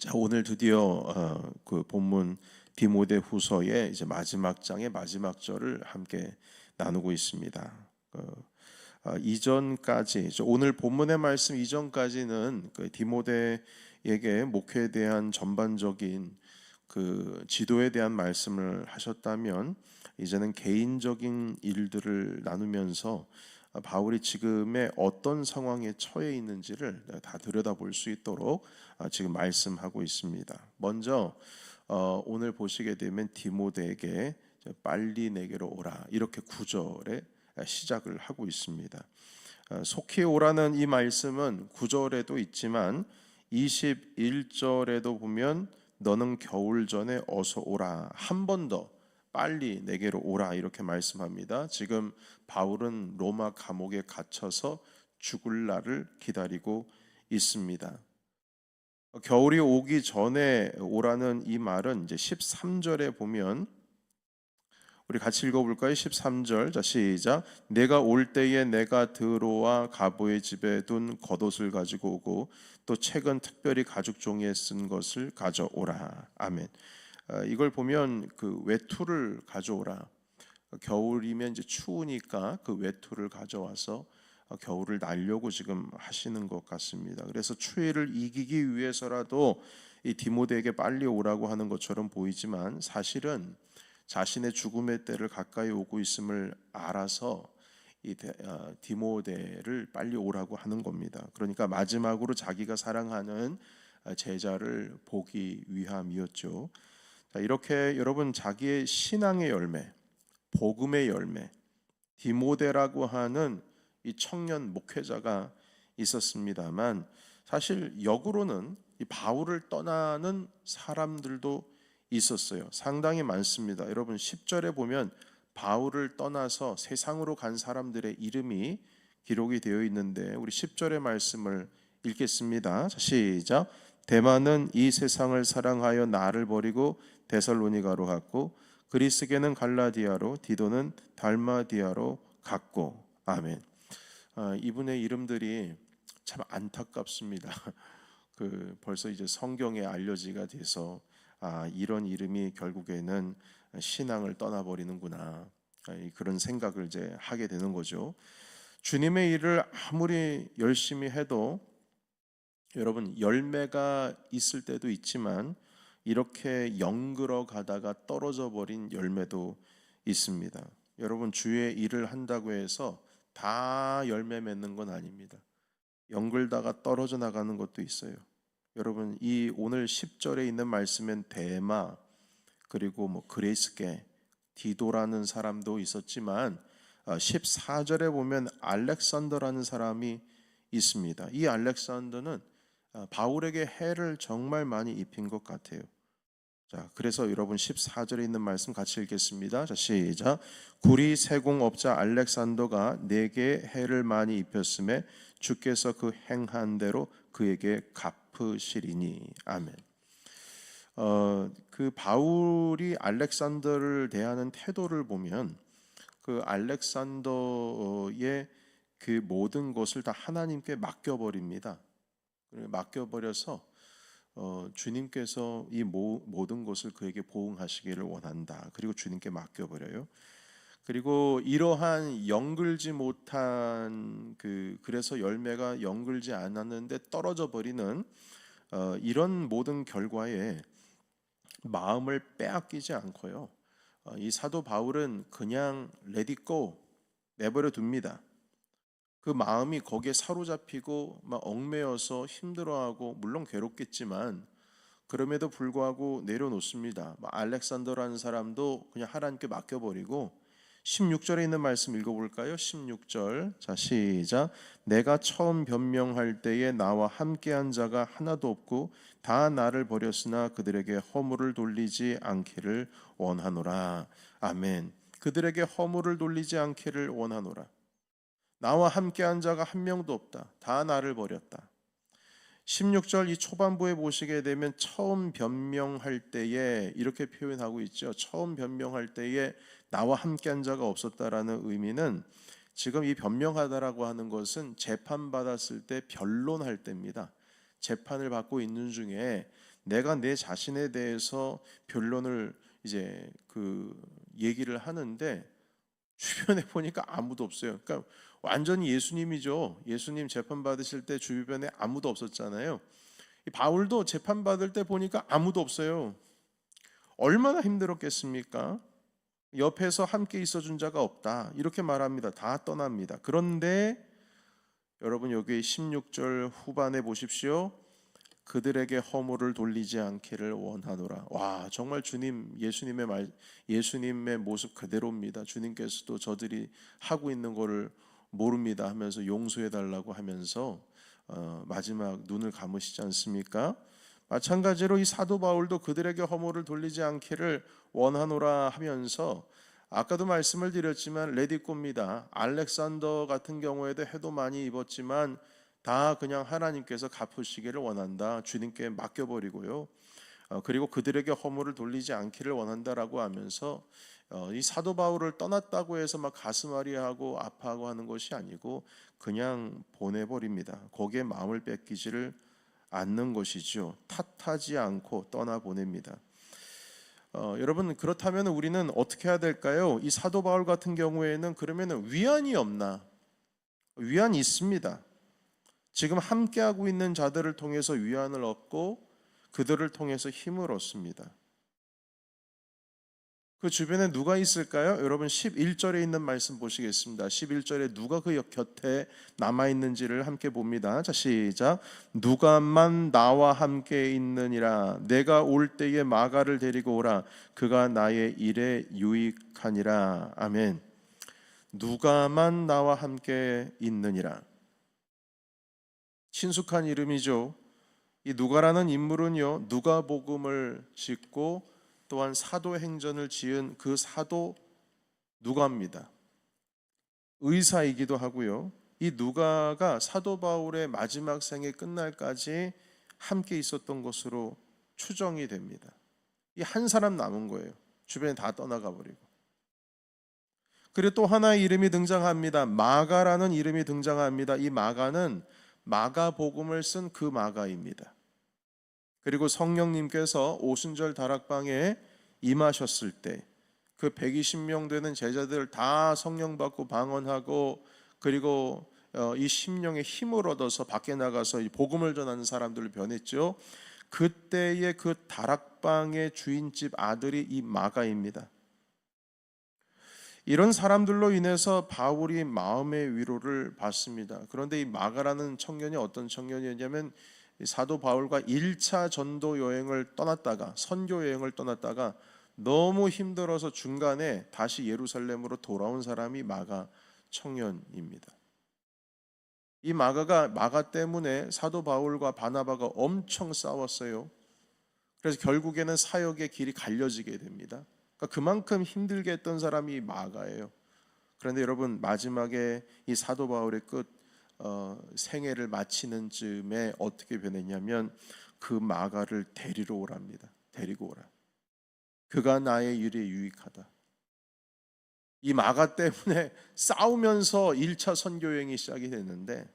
자, 오늘 드디어 그 본문 디모데후서의 이제 마지막 장의 마지막 절을 함께 나누고 있습니다. 이전까지 오늘 본문의 말씀 이전까지는 그 디모데에게 목회에 대한 전반적인 그 지도에 대한 말씀을 하셨다면, 이제는 개인적인 일들을 나누면서 바울이 지금의 어떤 상황에 처해 있는지를 다 들여다볼 수 있도록 지금 말씀하고 있습니다. 먼저 오늘 보시게 되면 디모데에게 빨리 내게로 오라, 이렇게 9절에 시작을 하고 있습니다. 속히 오라는 이 말씀은 9절에도 있지만 21절에도 보면 너는 겨울 전에 어서 오라, 한 번 더 빨리 내게로 오라, 이렇게 말씀합니다. 지금 바울은 로마 감옥에 갇혀서 죽을 날을 기다리고 있습니다. 겨울이 오기 전에 오라는 이 말은 이제 13절에 보면, 우리 같이 읽어볼까요? 13절, 자 시작. 내가 올 때에 내가 드로와 가보의 집에 둔 겉옷을 가지고 오고 또 책은 특별히 가죽 종이에 쓴 것을 가져오라. 아멘. 이걸 보면 그 외투를 가져오라. 겨울이면 이제 추우니까 그 외투를 가져와서 겨울을 날려고 지금 하시는 것 같습니다. 그래서 추위를 이기기 위해서라도 이 디모데에게 빨리 오라고 하는 것처럼 보이지만, 사실은 자신의 죽음의 때를 가까이 오고 있음을 알아서 이 디모데를 빨리 오라고 하는 겁니다. 그러니까 마지막으로 자기가 사랑하는 제자를 보기 위함이었죠. 자, 이렇게 여러분, 자기의 신앙의 열매, 복음의 열매, 디모데라고 하는 이 청년 목회자가 있었습니다만, 사실 역으로는 이 바울을 떠나는 사람들도 있었어요. 상당히 많습니다. 여러분, 10절에 보면 바울을 떠나서 세상으로 간 사람들의 이름이 기록이 되어 있는데, 우리 10절의 말씀을 읽겠습니다. 자, 시작. 데마는 이 세상을 사랑하여 나를 버리고 데살로니가로 갔고, 그리스게는 갈라디아로, 디도는 달마디아로 갔고. 아멘. 이분의 이름들이 참 안타깝습니다. 벌써 이제 성경에 알려지가 돼서 이런 이름이 결국에는 신앙을 떠나버리는구나, 그런 생각을 이제 하게 되는 거죠. 주님의 일을 아무리 열심히 해도 여러분, 열매가 있을 때도 있지만 이렇게 영글어 가다가 떨어져 버린 열매도 있습니다. 여러분, 주의 일을 한다고 해서 다 열매 맺는 건 아닙니다. 영글다가 떨어져 나가는 것도 있어요. 여러분, 이 오늘 10절에 있는 말씀엔 데마, 그리고 그레스게, 디도라는 사람도 있었지만 14절에 보면 알렉산더라는 사람이 있습니다. 이 알렉산더는 바울에게 해를 정말 많이 입힌 것 같아요. 자, 그래서 여러분 14절에 있는 말씀 같이 읽겠습니다. 자, 시작. 구리 세공업자 알렉산더가 내게 해를 많이 입혔음에 주께서 그 행한 대로 그에게 갚으시리니. 아멘. 그 바울이 알렉산더를 대하는 태도를 보면 그 알렉산더의 그 모든 것을 다 하나님께 맡겨버립니다. 맡겨버려서 주님께서 이 모든 것을 그에게 보응하시기를 원한다. 그리고 주님께 맡겨버려요. 그리고 이러한 영글지 못한 그래서 열매가 영글지 않았는데 떨어져 버리는 이런 모든 결과에 마음을 빼앗기지 않고요, 이 사도 바울은 그냥 let it go, 내버려 둡니다. 그 마음이 거기에 사로잡히고 막 얽매여서 힘들어하고, 물론 괴롭겠지만 그럼에도 불구하고 내려놓습니다. 알렉산더라는 사람도 그냥 하나님께 맡겨버리고, 16절에 있는 말씀 읽어볼까요? 16절, 자 시작. 내가 처음 변명할 때에 나와 함께한 자가 하나도 없고 다 나를 버렸으나 그들에게 허물을 돌리지 않기를 원하노라. 아멘. 그들에게 허물을 돌리지 않기를 원하노라. 나와 함께한 자가 한 명도 없다. 다 나를 버렸다. 16절 이 초반부에 보시게 되면 처음 변명할 때에 이렇게 표현하고 있죠. 처음 변명할 때에 나와 함께한 자가 없었다라는 의미는, 지금 이 변명하다라고 하는 것은 재판받았을 때 변론할 때입니다. 재판을 받고 있는 중에 내가 내 자신에 대해서 변론을 이제 얘기를 하는데 주변에 보니까 아무도 없어요. 그러니까 완전히 예수님이죠. 예수님 재판 받으실 때 주변에 아무도 없었잖아요. 이 바울도 재판 받을 때 보니까 아무도 없어요. 얼마나 힘들었겠습니까? 옆에서 함께 있어준 자가 없다. 이렇게 말합니다. 다 떠납니다. 그런데 여러분 여기 16절 후반에 보십시오. 그들에게 허물을 돌리지 않기를 원하노라. 와, 정말 주님 예수님의 말, 예수님의 모습 그대로입니다. 주님께서도 저들이 하고 있는 거를 모릅니다 하면서 용서해 달라고 하면서 마지막 눈을 감으시지 않습니까? 마찬가지로 이 사도 바울도 그들에게 허물을 돌리지 않기를 원하노라 하면서 아까도 말씀을 드렸지만 레디꼬입니다. 알렉산더 같은 경우에도 해도 많이 입었지만 다 그냥 하나님께서 갚으시기를 원한다. 주님께 맡겨버리고요. 그리고 그들에게 허물을 돌리지 않기를 원한다라고 하면서 이 사도 바울을 떠났다고 해서 막 가슴앓이하고 아파하고 하는 것이 아니고 그냥 보내버립니다. 거기에 마음을 뺏기지를 않는 것이죠. 탓하지 않고 떠나보냅니다. 여러분 그렇다면 우리는 어떻게 해야 될까요? 이 사도 바울 같은 경우에는 그러면 위안이 없나? 위안이 있습니다. 지금 함께하고 있는 자들을 통해서 위안을 얻고 그들을 통해서 힘을 얻습니다. 그 주변에 누가 있을까요? 여러분 11절에 있는 말씀 보시겠습니다. 11절에 누가 그 곁에 남아있는지를 함께 봅니다. 자, 시작. 누가만 나와 함께 있느니라. 내가 올 때에 마가를 데리고 오라. 그가 나의 일에 유익하니라. 아멘. 누가만 나와 함께 있느니라. 친숙한 이름이죠. 이 누가라는 인물은요, 누가복음을 짓고 또한 사도행전을 지은 그 사도 누가입니다. 의사이기도 하고요. 이 누가가 사도 바울의 마지막 생이 끝날까지 함께 있었던 것으로 추정이 됩니다. 이 한 사람 남은 거예요. 주변에 다 떠나가 버리고. 그리고 또 하나의 이름이 등장합니다. 마가라는 이름이 등장합니다. 이 마가는 마가복음을 쓴 그 마가입니다. 그리고 성령님께서 오순절 다락방에 임하셨을 때 그 120명 되는 제자들 다 성령 받고 방언하고 그리고 이 심령의 힘을 얻어서 밖에 나가서 복음을 전하는 사람들로 변했죠. 그때의 그 다락방의 주인집 아들이 이 마가입니다. 이런 사람들로 인해서 바울이 마음의 위로를 받습니다. 그런데 이 마가라는 청년이 어떤 청년이었냐면 사도 바울과 1차 전도 여행을 떠났다가 선교 여행을 떠났다가 너무 힘들어서 중간에 다시 예루살렘으로 돌아온 사람이 마가 청년입니다. 이 마가 때문에 사도 바울과 바나바가 엄청 싸웠어요. 그래서 결국에는 사역의 길이 갈려지게 됩니다. 그러니까 그만큼 힘들게 했던 사람이 마가예요. 그런데 여러분 마지막에 이 사도 바울의 생애를 마치는 즈음에 어떻게 변했냐면 그 마가를 데리러 오랍니다. 데리고 오라. 그가 나의 일에 유익하다. 이 마가 때문에 싸우면서 1차 선교여행이 시작이 됐는데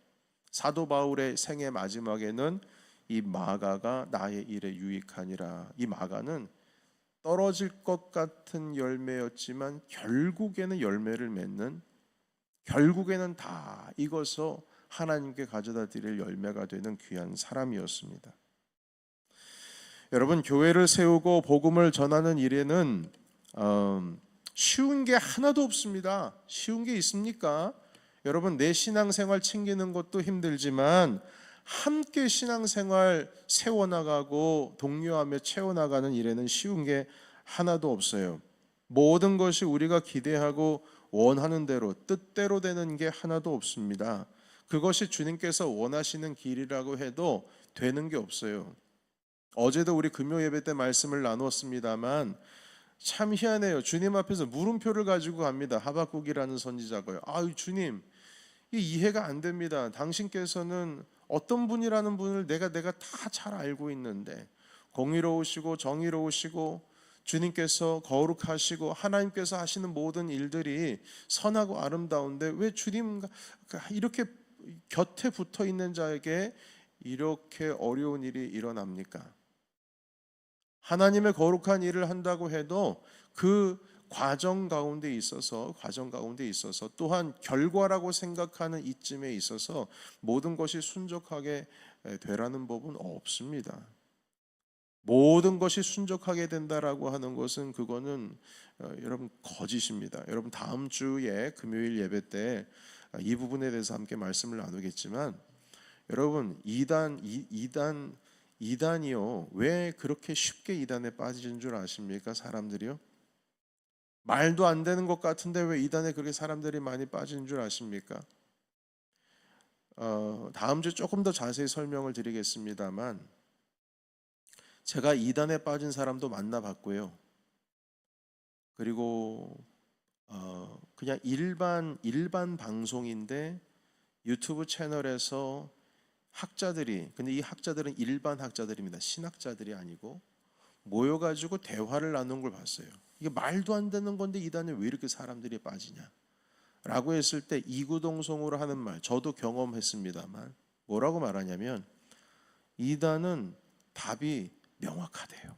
사도 바울의 생애 마지막에는 이 마가가 나의 일에 유익하니라. 이 마가는 떨어질 것 같은 열매였지만 결국에는 열매를 맺는, 결국에는 다 익어서 하나님께 가져다 드릴 열매가 되는 귀한 사람이었습니다. 여러분 교회를 세우고 복음을 전하는 일에는 쉬운 게 하나도 없습니다. 쉬운 게 있습니까? 여러분 내 신앙생활 챙기는 것도 힘들지만 함께 신앙생활 세워나가고 독려하며 채워나가는 일에는 쉬운 게 하나도 없어요. 모든 것이 우리가 기대하고 원하는 대로 뜻대로 되는 게 하나도 없습니다. 그것이 주님께서 원하시는 길이라고 해도 되는 게 없어요. 어제도 우리 금요 예배 때 말씀을 나누었습니다만 참 희한해요. 주님 앞에서 물음표를 가지고 갑니다. 하박국이라는 선지자가요. 아유 주님, 이해가 안 됩니다. 당신께서는 어떤 분이라는 분을 내가 다 잘 알고 있는데 공의로우시고 정의로우시고 주님께서 거룩하시고 하나님께서 하시는 모든 일들이 선하고 아름다운데 왜 주님과 이렇게 곁에 붙어 있는 자에게 이렇게 어려운 일이 일어납니까? 하나님의 거룩한 일을 한다고 해도 그 과정 가운데 있어서 또한 결과라고 생각하는 이쯤에 있어서 모든 것이 순적하게 되라는 법은 없습니다. 모든 것이 순적하게 된다라고 하는 것은 그거는 여러분 거짓입니다. 여러분 다음 주에 금요일 예배 때 이 부분에 대해서 함께 말씀을 나누겠지만 여러분 이단이요 왜 그렇게 쉽게 이단에 빠지는 줄 아십니까? 사람들이요 말도 안 되는 것 같은데 왜 이단에 그렇게 사람들이 많이 빠지는 줄 아십니까? 다음 주 조금 더 자세히 설명을 드리겠습니다만 제가 이단에 빠진 사람도 만나봤고요. 그리고 그냥 일반 방송인데 유튜브 채널에서 학자들이 근데 이 학자들은 일반 학자들입니다. 신학자들이 아니고 모여가지고 대화를 나눈 걸 봤어요. 이게 말도 안 되는 건데 이단에 왜 이렇게 사람들이 빠지냐? 라고 했을 때 이구동성으로 하는 말, 저도 경험했습니다만 뭐라고 말하냐면 이단은 답이 명확하대요.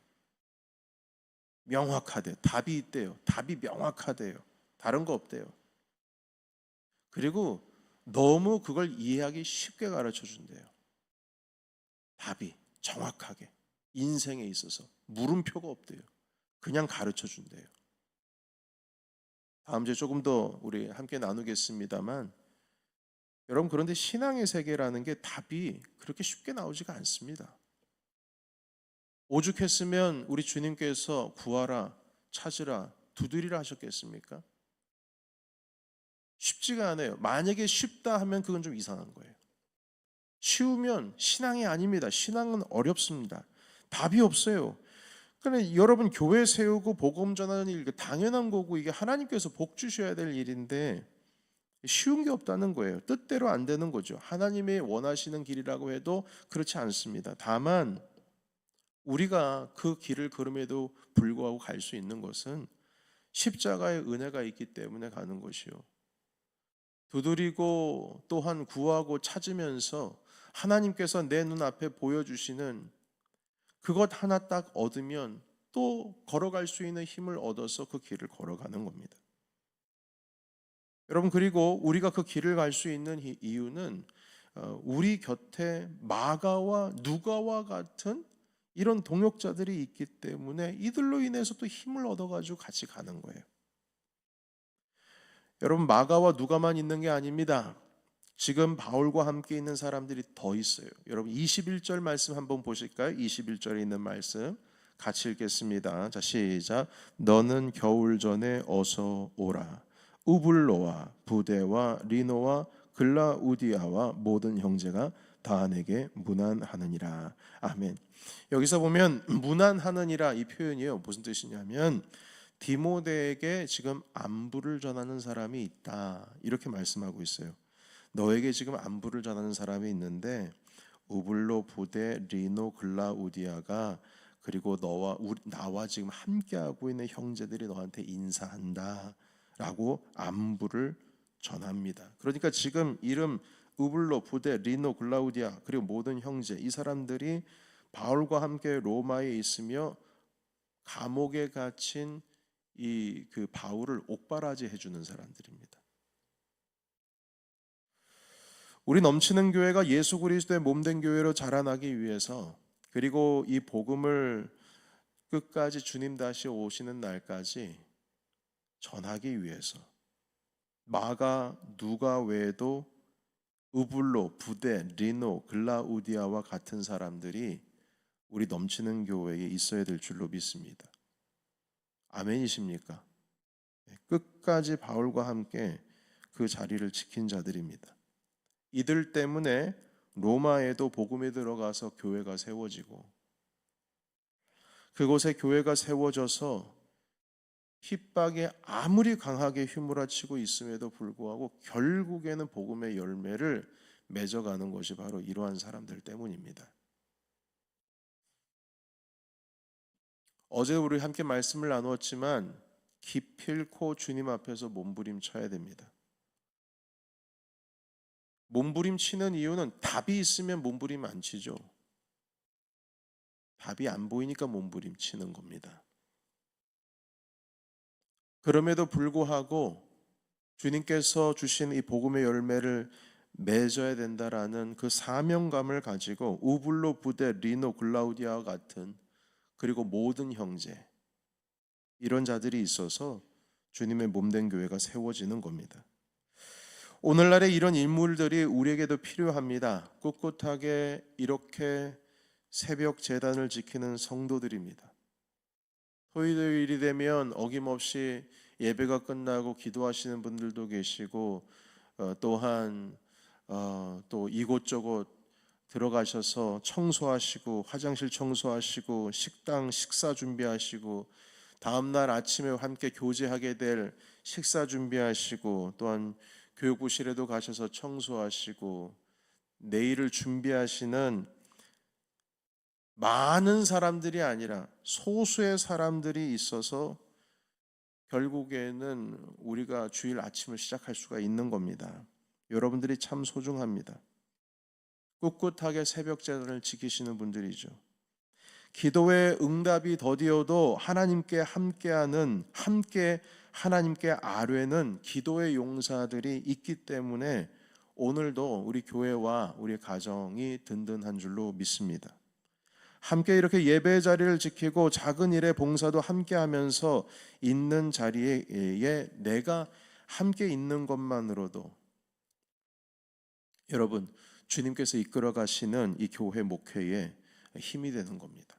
답이 있대요. 답이 명확하대요. 다른 거 없대요. 그리고 너무 그걸 이해하기 쉽게 가르쳐 준대요. 답이 정확하게 인생에 있어서 물음표가 없대요. 그냥 가르쳐 준대요. 다음 주에 조금 더 우리 함께 나누겠습니다만 여러분 그런데 신앙의 세계라는 게 답이 그렇게 쉽게 나오지가 않습니다. 오죽했으면 우리 주님께서 구하라, 찾으라, 두드리라 하셨겠습니까? 쉽지가 않아요. 만약에 쉽다 하면 그건 좀 이상한 거예요. 쉬우면 신앙이 아닙니다. 신앙은 어렵습니다. 답이 없어요. 그러니까 여러분 교회 세우고 복음 전하는 일 당연한 거고 이게 하나님께서 복 주셔야 될 일인데 쉬운 게 없다는 거예요. 뜻대로 안 되는 거죠. 하나님의 원하시는 길이라고 해도 그렇지 않습니다. 다만 우리가 그 길을 걸음에도 불구하고 갈 수 있는 것은 십자가의 은혜가 있기 때문에 가는 것이요. 두드리고 또한 구하고 찾으면서 하나님께서 내 눈앞에 보여주시는 그것 하나 딱 얻으면 또 걸어갈 수 있는 힘을 얻어서 그 길을 걸어가는 겁니다. 여러분 그리고 우리가 그 길을 갈 수 있는 이유는 우리 곁에 마가와 누가와 같은 이런 동역자들이 있기 때문에 이들로 인해서 또 힘을 얻어가지고 같이 가는 거예요. 여러분 마가와 누가만 있는 게 아닙니다. 지금 바울과 함께 있는 사람들이 더 있어요. 여러분 21절 말씀 한번 보실까요? 21절에 있는 말씀 같이 읽겠습니다. 자 시작. 너는 겨울 전에 어서 오라. 우블로와 부데와 리노와 글라우디아와 모든 형제가 다 내게 문안하느니라. 아멘. 여기서 보면 문안하느니라 이 표현이요. 무슨 뜻이냐면 디모데에게 지금 안부를 전하는 사람이 있다. 이렇게 말씀하고 있어요. 너에게 지금 안부를 전하는 사람이 있는데 우블로 부데 리노 글라우디아가 그리고 나와 지금 함께하고 있는 형제들이 너한테 인사한다 라고 안부를 전합니다. 그러니까 지금 이름 우블로 부데 리노 글라우디아 그리고 모든 형제 이 사람들이 바울과 함께 로마에 있으며 감옥에 갇힌 이 그 바울을 옥바라지 해주는 사람들입니다. 우리 넘치는 교회가 예수 그리스도의 몸된 교회로 자라나기 위해서 그리고 이 복음을 끝까지 주님 다시 오시는 날까지 전하기 위해서 마가 누가 외에도 우블로, 부데, 리노, 글라우디아와 같은 사람들이 우리 넘치는 교회에 있어야 될 줄로 믿습니다. 아멘이십니까? 끝까지 바울과 함께 그 자리를 지킨 자들입니다. 이들 때문에 로마에도 복음이 들어가서 교회가 세워지고 그곳에 교회가 세워져서 핍박에 아무리 강하게 휘몰아치고 있음에도 불구하고 결국에는 복음의 열매를 맺어가는 것이 바로 이러한 사람들 때문입니다. 어제 우리 함께 말씀을 나누었지만 기필코 주님 앞에서 몸부림쳐야 됩니다. 몸부림치는 이유는 답이 있으면 몸부림 안 치죠. 답이 안 보이니까 몸부림치는 겁니다. 그럼에도 불구하고 주님께서 주신 이 복음의 열매를 맺어야 된다라는 그 사명감을 가지고 우블로 부데 리노 글라우디아와 같은, 그리고 모든 형제, 이런 자들이 있어서 주님의 몸된 교회가 세워지는 겁니다. 오늘날의 이런 인물들이 우리에게도 필요합니다. 꿋꿋하게 이렇게 새벽 제단을 지키는 성도들입니다. 토요일이 되면 어김없이 예배가 끝나고 기도하시는 분들도 계시고, 또한 또 이곳저곳 들어가셔서 청소하시고, 화장실 청소하시고, 식당 식사 준비하시고, 다음날 아침에 함께 교제하게 될 식사 준비하시고, 또한 교육부실에도 가셔서 청소하시고, 내일을 준비하시는 많은 사람들이 아니라 소수의 사람들이 있어서 결국에는 우리가 주일 아침을 시작할 수가 있는 겁니다. 여러분들이 참 소중합니다. 꿋꿋하게 새벽 제단을 지키시는 분들이죠. 기도의 응답이 더디어도 하나님께 함께하는, 함께 하나님께 아뢰는 기도의 용사들이 있기 때문에 오늘도 우리 교회와 우리 가정이 든든한 줄로 믿습니다. 함께 이렇게 예배 자리를 지키고 작은 일의 봉사도 함께 하면서 있는 자리에 내가 함께 있는 것만으로도 여러분, 주님께서 이끌어 가시는 이 교회 목회에 힘이 되는 겁니다.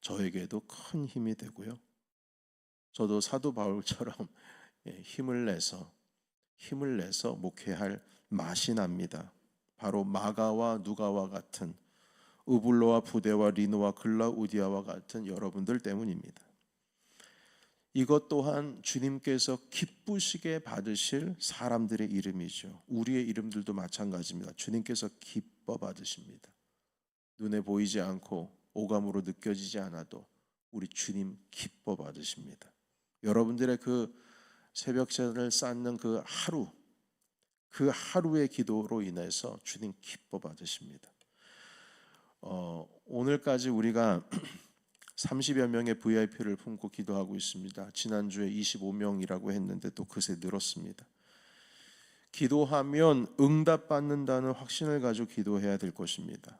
저에게도 큰 힘이 되고요. 저도 사도 바울처럼 힘을 내서 목회할 맛이 납니다. 바로 마가와 누가와 같은, 우블로와 부데와 리노와 글라우디아와 같은 여러분들 때문입니다. 이것 또한 주님께서 기쁘시게 받으실 사람들의 이름이죠. 우리의 이름들도 마찬가지입니다. 주님께서 기뻐 받으십니다. 눈에 보이지 않고 오감으로 느껴지지 않아도 우리 주님 기뻐 받으십니다. 여러분들의 그 새벽 제단을 쌓는 그 하루의 기도로 인해서 주님 기뻐 받으십니다. 오늘까지 우리가 30여 명의 VIP를 품고 기도하고 있습니다. 지난주에 25명이라고 했는데 또 그새 늘었습니다. 기도하면 응답받는다는 확신을 가지고 기도해야 될 것입니다.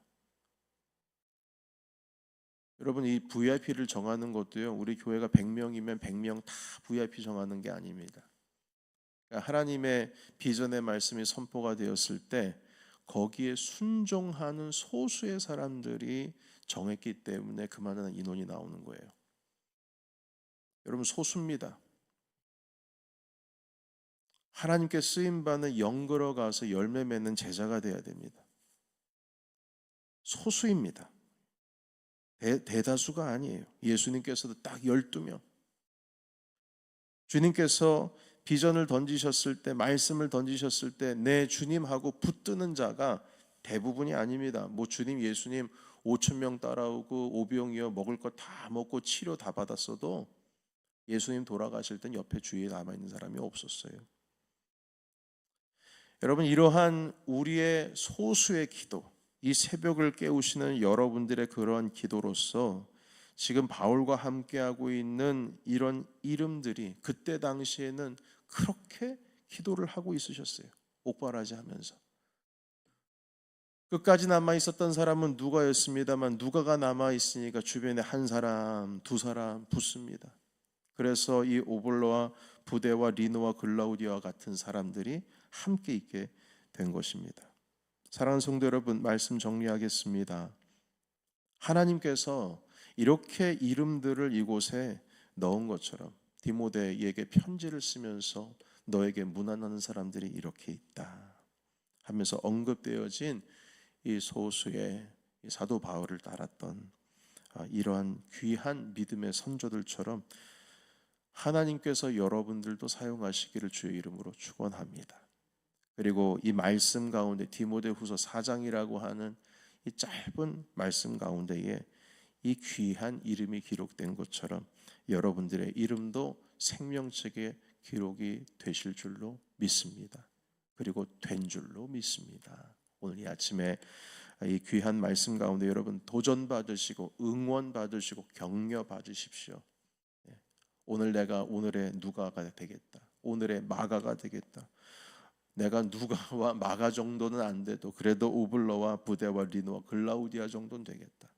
여러분, 이 VIP를 정하는 것도요, 우리 교회가 100명이면 100명 다 VIP 정하는 게 아닙니다. 그러니까 하나님의 비전의 말씀이 선포가 되었을 때 거기에 순종하는 소수의 사람들이 정했기 때문에 그만한 인원이 나오는 거예요. 여러분, 소수입니다. 하나님께 쓰임받는 영으로 가서 열매 맺는 제자가 되어야 됩니다. 소수입니다. 대다수가 아니에요. 예수님께서도 딱 12명. 주님께서 비전을 던지셨을 때, 말씀을 던지셨을 때 내 주님하고 붙드는 자가 대부분이 아닙니다. 뭐 주님, 예수님 5,000명 따라오고 오병이어 먹을 거 다 먹고 치료 다 받았어도 예수님 돌아가실 땐 옆에 주위에 남아있는 사람이 없었어요. 여러분, 이러한 우리의 소수의 기도, 이 새벽을 깨우시는 여러분들의 그러한 기도로서 지금 바울과 함께하고 있는 이런 이름들이 그때 당시에는 그렇게 기도를 하고 있으셨어요. 옥바라지 하면서. 끝까지 남아있었던 사람은 누가였습니다만 누가가 남아있으니까 주변에 한 사람, 두 사람 붙습니다. 그래서 이 오블로와 부데와 리노와 글라우디아와 같은 사람들이 함께 있게 된 것입니다. 사랑하는 성도 여러분, 말씀 정리하겠습니다. 하나님께서 이렇게 이름들을 이곳에 넣은 것처럼 디모데에게 편지를 쓰면서 너에게 문안하는 사람들이 이렇게 있다 하면서 언급되어진 이 소수의 사도 바울을 따랐던 이러한 귀한 믿음의 선조들처럼 하나님께서 여러분들도 사용하시기를 주의 이름으로 축원합니다. 그리고 이 말씀 가운데 디모데후서 4장이라고 하는 이 짧은 말씀 가운데에 이 귀한 이름이 기록된 것처럼 여러분들의 이름도 생명책에 기록이 되실 줄로 믿습니다. 그리고 된 줄로 믿습니다. 오늘 이 아침에 이 귀한 말씀 가운데 여러분 도전 받으시고 응원 받으시고 격려 받으십시오. 오늘 내가 오늘의 누가가 되겠다. 오늘의 마가가 되겠다. 내가 누가와 마가 정도는 안 돼도 그래도 오블러와 부데와 리노와 글라우디아 정도는 되겠다.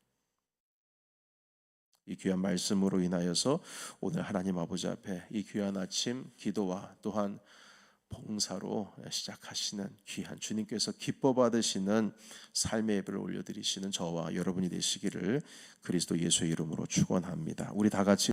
이 귀한 말씀으로 인하여서 오늘 하나님 아버지 앞에 이 귀한 아침 기도와 또한 봉사로 시작하시는 귀한 주님께서 기뻐 받으시는 삶의 예배를 올려드리시는 저와 여러분이 되시기를 그리스도 예수의 이름으로 축원합니다. 우리 다 같이